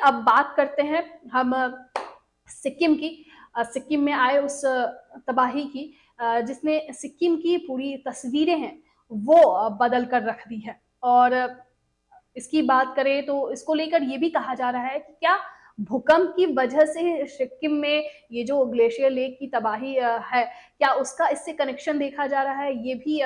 अब बात करते हैं हम सिक्किम की। सिक्किम में आए उस तबाही की, जिसने सिक्किम की पूरी तस्वीरें हैं वो बदल कर रख दी है। और इसकी बात करें तो इसको लेकर ये भी कहा जा रहा है कि क्या भूकंप की वजह से सिक्किम में ये जो ग्लेशियर लेक की तबाही है, क्या उसका इससे कनेक्शन देखा जा रहा है, ये भी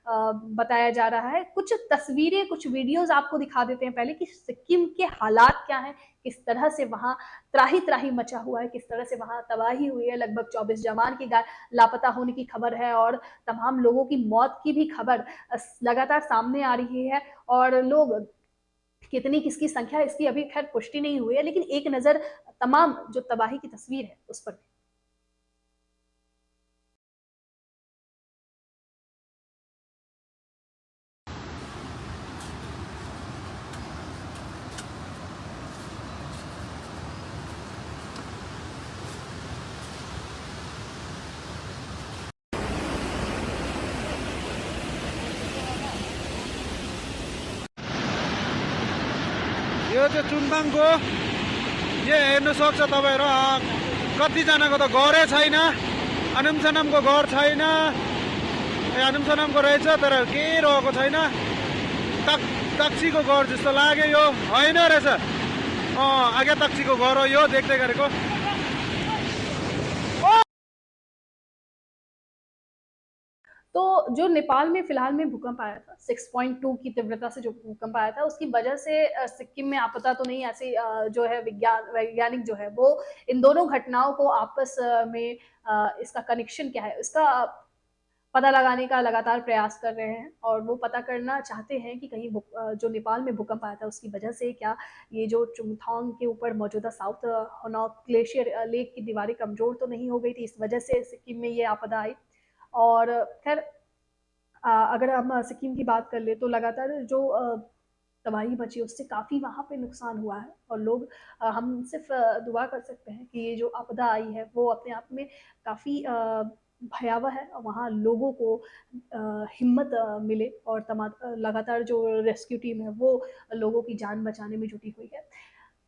बताया जा रहा है। कुछ तस्वीरें, कुछ वीडियोस आपको दिखा देते हैं पहले कि सिक्किम के हालात क्या हैं, किस तरह से वहाँ त्राही-त्राही मचा हुआ है, किस तरह से वहाँ तबाही हुई है। लगभग 24 जवान की लापता होने की खबर है और तमाम लोगों की मौत की भी खबर लगातार सामने आ रही है। और लोग कितनी किसकी संख्या इसकी अभी खैर पुष्टि नहीं हुई है, लेकिन एक नज़र तमाम जो तबाही की तस्वीर है उस पर। यो चाहिँ चुङथाङको यो हेर्नु सक्छ तपाईँहरू कतिजनाको त घरै छैन, अनुमसनमको घर छैन। अनुमसनमको रहेछ तर केही रहेको छैन। तक्सीको घर जस्तो लाग्यो, यो होइन रहेछ। आगे तक्सीको घर हो यो देख्दै गरेको। तो जो नेपाल में फिलहाल में भूकंप आया था 6.2 की तीव्रता से, जो भूकंप आया था उसकी वजह से सिक्किम में आपदा तो नहीं, ऐसे जो है वैज्ञानिक जो है वो इन दोनों घटनाओं को आपस में इसका कनेक्शन क्या है इसका पता लगाने का लगातार प्रयास कर रहे हैं। और वो पता करना चाहते हैं कि कहीं जो नेपाल में भूकंप आया था उसकी वजह से क्या ये जो चुंगथांग के ऊपर मौजूदा साउथ होनॉक ग्लेशियर लेक की दीवारें कमजोर तो नहीं हो गई थी, इस वजह से सिक्किम में ये आपदा आई। और खैर अगर हम सिक्किम की बात कर ले तो लगातार जो तबाही मची उससे काफ़ी वहाँ पे नुकसान हुआ है। और लोग हम सिर्फ दुआ कर सकते हैं कि ये जो आपदा आई है वो अपने आप में काफ़ी भयावह है और वहाँ लोगों को हिम्मत मिले। और लगातार जो रेस्क्यू टीम है वो लोगों की जान बचाने में जुटी हुई है।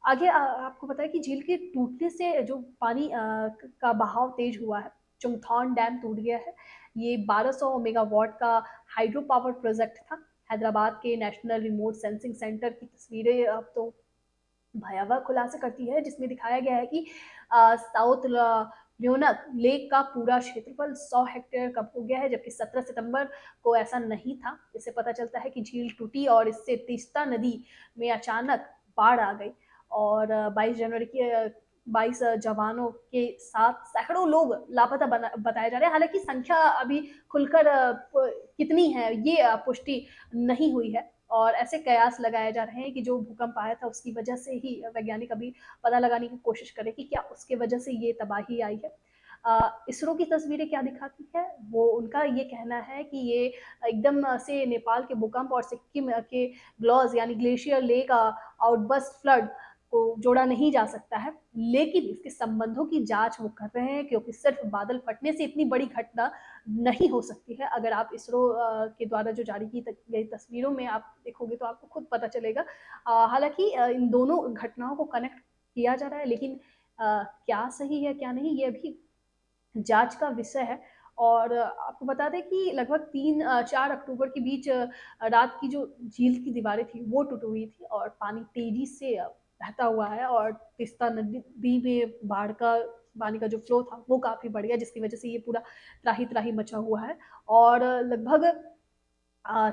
आगे आपको पता है कि झील के टूटने से जो पानी का बहाव तेज हुआ है, चुंगथान डैम टूट गया है। ये 1200 मेगावाट का हाइड्रो पावर प्रोजेक्ट था। हैदराबाद के नेशनल रिमोट सेंसिंग सेंटर की तस्वीरें अब तो भयावह खुलासा करती है, जिसमें दिखाया गया है कि साउथ ल्योनक लेक का पूरा क्षेत्रफल 100 हेक्टेयर कम हो गया है, जबकि 17 सितंबर को ऐसा नहीं था। इससे पता चलता है कि झील टूटी और इससे तीस्ता नदी में अचानक बाढ़ आ गई। और 22 जनवरी की 22 जवानों के साथ सैकड़ों लोग लापता बताए जा रहे हैं। हालांकि संख्या अभी खुलकर कितनी है ये पुष्टि नहीं हुई है। और ऐसे कयास लगाए जा रहे हैं कि जो भूकंप आया था उसकी वजह से ही वैज्ञानिक अभी पता लगाने की कोशिश करें कि क्या उसके वजह से ये तबाही आई है। इसरो की तस्वीरें क्या दिखाती है, वो उनका ये कहना है कि ये एकदम से नेपाल के भूकंप और सिक्किम के ग्लॉज यानी ग्लेशियर लेक आउटबर्स्ट फ्लड को जोड़ा नहीं जा सकता है, लेकिन इसके संबंधों की जांच वो कर रहे हैं, क्योंकि सिर्फ बादल फटने से इतनी बड़ी घटना नहीं हो सकती है। अगर आप इसरो के द्वारा जो जारी की गई तस्वीरों में आप देखोगे तो आपको खुद पता चलेगा। हालांकि इन दोनों घटनाओं को कनेक्ट किया जा रहा है, लेकिन क्या सही है क्या नहीं ये अभी जांच का विषय है। और आपको बता दें कि लगभग 3-4 अक्टूबर के बीच रात की जो झील की दीवारें थी वो टूट हुई थी और पानी तेजी से बहता हुआ है। और तिस्ता नदी में बाढ़ का पानी का जो फ्लो था वो काफी बढ़ गया, जिसकी वजह से ये पूरा त्राही त्राही मचा हुआ है। और लगभग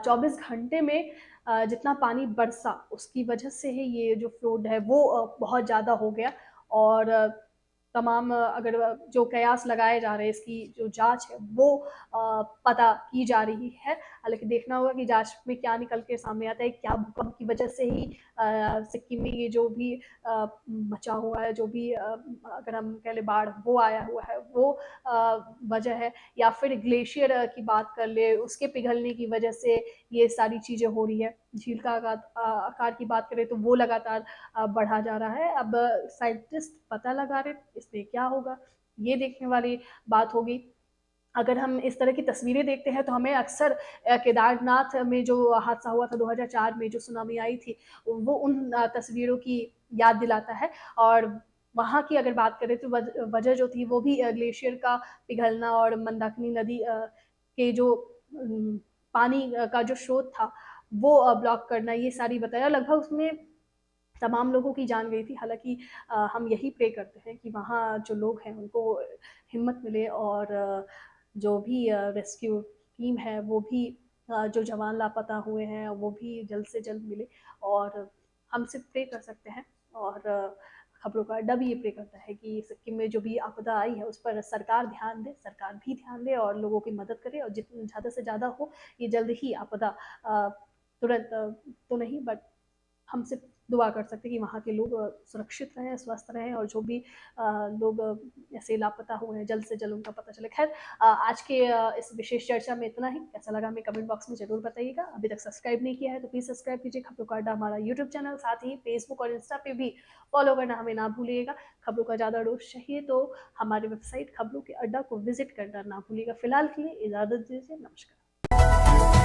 24 घंटे में जितना पानी बरसा उसकी वजह से ही ये जो फ्लोड है वो बहुत ज़्यादा हो गया। और तमाम अगर जो कयास लगाए जा रहे हैं इसकी जो जांच है वो पता की जा रही है। हालांकि देखना होगा कि जांच में क्या निकल के सामने आता है, क्या भूकंप की वजह से ही सिक्किम में ये जो भी मचा हुआ है, जो भी अगर हम कह ले बाढ़ वो आया हुआ है वो वजह है, या फिर ग्लेशियर की बात कर ले उसके पिघलने की वजह से ये सारी चीज़ें हो रही है। झील का आकार की बात करें तो वो लगातार बढ़ा जा रहा है। अब साइंटिस्ट पता लगा रहे इसमें क्या होगा, ये देखने वाली बात होगी। अगर हम इस तरह की तस्वीरें देखते हैं तो हमें अक्सर केदारनाथ में जो हादसा हुआ था 2004 में, जो सुनामी आई थी, वो उन तस्वीरों की याद दिलाता है। और वहाँ की अगर बात करें तो वजह जो थी वो भी ग्लेशियर का पिघलना और मंदाकिनी नदी के जो पानी का जो स्रोत था वो ब्लॉक करना, ये सारी बताया। लगभग उसमें तमाम लोगों की जान गई थी। हालाँकि हम यही प्रे करते हैं कि वहाँ जो लोग हैं उनको हिम्मत मिले, और जो भी रेस्क्यू टीम है वो भी, जो जवान लापता हुए हैं वो भी जल्द से जल्द मिले। और हम सिर्फ प्रे कर सकते हैं। और खबरों का अड्डा भी ये प्रे करता है कि सिक्किम में जो भी आपदा आई है उस पर सरकार ध्यान दे, सरकार भी ध्यान दे और लोगों की मदद करे, और जितनी ज़्यादा से ज़्यादा हो ये जल्द ही आपदा तुरंत तो नहीं, बट हम सिर्फ दुआ कर सकते हैं कि वहाँ के लोग सुरक्षित रहें, स्वस्थ रहें, और जो भी लोग ऐसे लापता हुए हैं जल्द से जल्द उनका पता चले। खैर, आज के इस विशेष चर्चा में इतना ही। कैसा लगा हमें कमेंट बॉक्स में ज़रूर बताइएगा। अभी तक सब्सक्राइब नहीं किया है तो प्लीज़ सब्सक्राइब कीजिए खबरों का अड्डा हमारा यूट्यूब चैनल, साथ ही फेसबुक और इंस्टा पे भी फॉलो करना हमें ना भूलिएगा। खबरों का ज़्यादा डोज चाहिए तो हमारी वेबसाइट खबरों के अड्डा को विजिट करना ना भूलिएगा। फिलहाल के लिए इजाज़त दीजिए। नमस्कार।